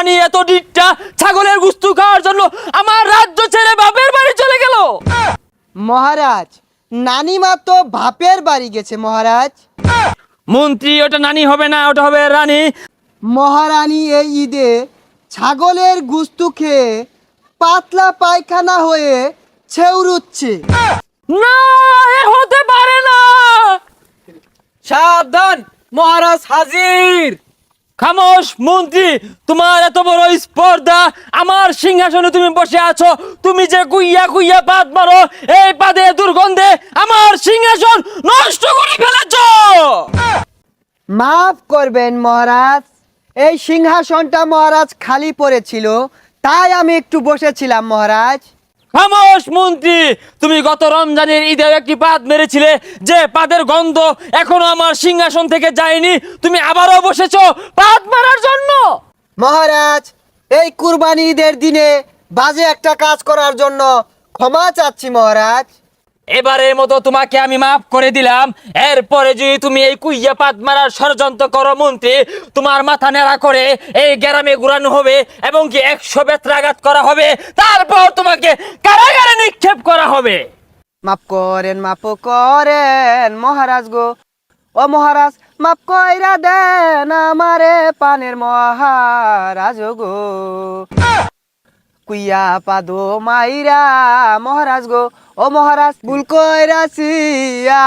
রানী এত ডিটটা ছাগলের গুস্তু খাওয়ার জন্য আমার রাজ্য ছেড়ে বাপের বাড়ি চলে গেল? মহারাজ, নানিমা তো বাপের বাড়ি গেছে মহারাজ। মন্ত্রী, ওটা নানি হবে না, ওটা হবে রানী। মহারানী এই ঈদে ছাগলের গুস্তু খেয়ে পাতলা পায়খানা হয়ে ছেউরুচ্ছে। না, এ হতে পারে না। সাবধান, মহারাজ হাজির। খামোশ মন্ত্রী, তোমার এত বড় স্পর্ধা, আমার সিংহাসনে তুমি বসে আছো, তুমি যে কুইয়া কুইয়া পাত মারো, এই পাদে দুর্গন্ধে আমার সিংহাসন নষ্ট করে ফেলেছো। মাফ করবেন মহারাজ, এই সিংহাসনটা মহারাজ খালি পড়েছিল, তাই আমি একটু বসেছিলাম মহারাজ। খামোশ মন্ত্রী, তুমি গত রমজানের ঈদে একটি পাদ মেরেছিলে, যে পাদের গন্ধ এখনো আমার সিংহাসন থেকে যায়নি, তুমি আবারও বসেছো পাদ মারার জন্য। মহারাজ, এই কুরবানি ঈদের দিনে বাজে একটা কাজ করার জন্য ক্ষমা চাচ্ছি মহারাজ। এবারের মতো তোমাকে আমি মাফ করে দিলাম। এরপরে যদি তুমি এই কুইয়া পাত মারার ষড়যন্ত্র করো মন্ত্রী, তোমার মাথা নেড়া করে এই গ্রামে ঘুরানো হবে এবং কি 100 বেত্রাঘাত করা হবে, তারপর তোমাকে কারাগারে নিক্ষেপ করা হবে। মাফ করেন মহারাজ গো, ও মহারাজ মাফ কইরা দেন আমারে পানের মহারাজ গো। কুইয়া পাদো মাইরা মহারাজ গো, ও মহারাজ ভুল কইরাছি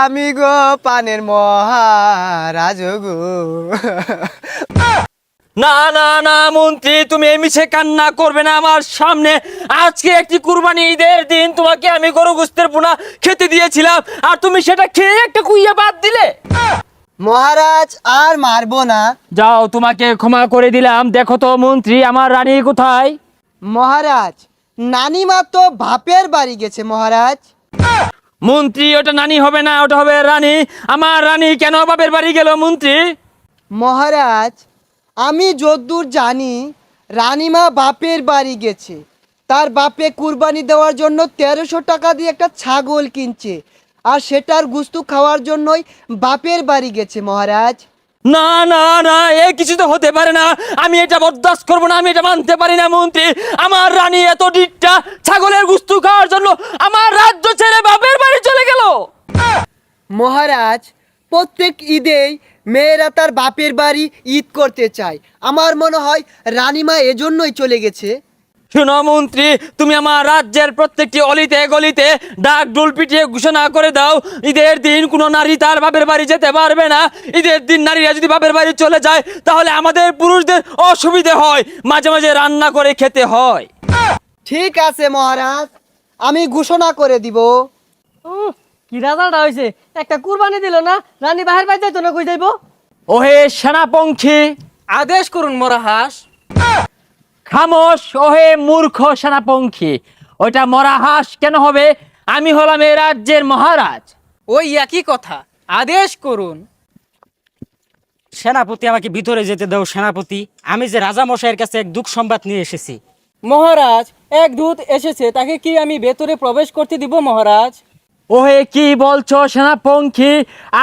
আমি গো পানের মহারাজ গো। না না না মন্ত্রী, তুমি এই মিছে কান্না করবে না আমার সামনে। আজকে একটি কুরবানি ঈদের দিন, তোমাকে আমি গরু গোশতের পোনা খেতে দিয়েছিলাম, আর তুমি সেটা খেয়ে একটা কুইয়া বাদ দিলে। মহারাজ আর মারবো না। যাও, তোমাকে ক্ষমা করে দিলাম। দেখো তো মন্ত্রী, আমার রানী কোথায়? মহারাজ, নানিমা তো বাপের বাড়ি গেছে মহারাজ। মন্ত্রী, ওটা নানি হবে না, ওটা হবে রানী। আমার রানী কেন বাপের বাড়ি গেল মন্ত্রী? মহারাজ, আমি যদ্দূর জানি রানীমা বাপের বাড়ি গেছে, তার বাপে কুরবানি দেওয়ার জন্য 1300 টাকা দিয়ে একটা ছাগল কিনছে, আর সেটার গুস্তু খাওয়ার জন্যই বাপের বাড়ি গেছে মহারাজ। না না না, এ কিছু তো হতে পারে না। আমি এটা বরদাস্ত করবো না, আমি এটা মানতে পারি না মন্ত্রী। আমার রানী এত ডিটটা ছাগলের গুস্তু খাওয়ার জন্য আমার রাজ্য ছেড়ে বাপের বাড়ি চলে গেল। মহারাজ, প্রত্যেক ঈদেই মেয়েরা তার বাপের বাড়ি ঈদ করতে চায়, আমার মনে হয় রানীমা এজন্যই চলে গেছে। শোনো মন্ত্রী, তুমি আমার রাজ্যের প্রত্যেকটি অলিতে গলিতে ডাক ডোল পিটিয়ে ঘোষণা করে দাও, ঈদের দিন কোনো নারী তার বাপের বাড়ি যেতে পারবে না। ঈদের দিন নারীরা যদি বাপের বাড়ি চলে যায়, তাহলে আমাদের পুরুষদের অসুবিধে হয়, মাঝে মাঝে রান্না করে খেতে হয়। ঠিক আছে মহারাজ, আমি ঘোষণা করে দিব। কি রাজাটা হয়েছে, একটা কুরবানি দিল না, রানী বাহির বাইর যাইতো না, কই যাইব? ওহে সেনাপঙ্খী, আদেশ করুন মহারাজ। খামোশ ওহে মূর্খ সেনাপঙ্খী। ওইটা মরা হাঁস কেন হবে? আমি হলাম এই রাজ্যের মহারাজ। ওই একই কথা, আদেশ করুন। সেনাপতি, আমাকে ভিতরে যেতে দাও সেনাপতি। আমি যে রাজা মশাইয়ের কাছে এক দুঃখ সংবাদ নিয়ে এসেছি। মহারাজ, এক দূত এসেছে, তাকে কি আমি ভেতরে প্রবেশ করতে দিব মহারাজ? ওহে কি বলছো সেনাপঙ্খী?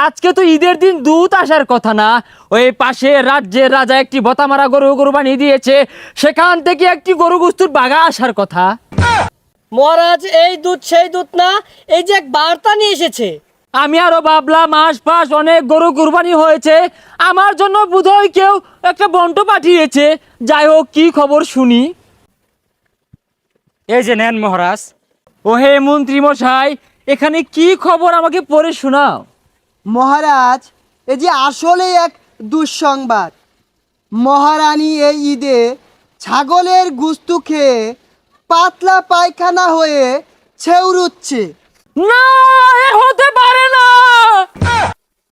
আজকে তো ঈদের দিন দূত আসার কথা না। ওই পাশে রাজ্যের রাজা একটি বতামারা গরু কুরবানি দিয়েছে, সেখান থেকে একটি গরু গুস্তুর বাগা আসার কথা। মহারাজ, এই দূত সেই দূত না, এই যে এক বার্তা নিয়ে এসেছে। আমি আরো ভাবলাম আশপাশ অনেক গরু কুরবানি হয়েছে, আমার জন্য বোধহয় কেউ একটা বন্ট পাঠিয়েছে। যাই হোক, কি খবর শুনি। এই যে নেন মহারাজ। ওহে মন্ত্রী মশাই, এখানে কি খবর আমাকে পড়ে শোনাও। মহারাজ, এই যে আসলে এক দুঃসংবাদ। মহারানী এই ঈদে ছাগলের গুস্তু খেয়ে পাতলা পায়খানা হয়ে ছেউরুচ্ছে। না, এ হতে পারে না।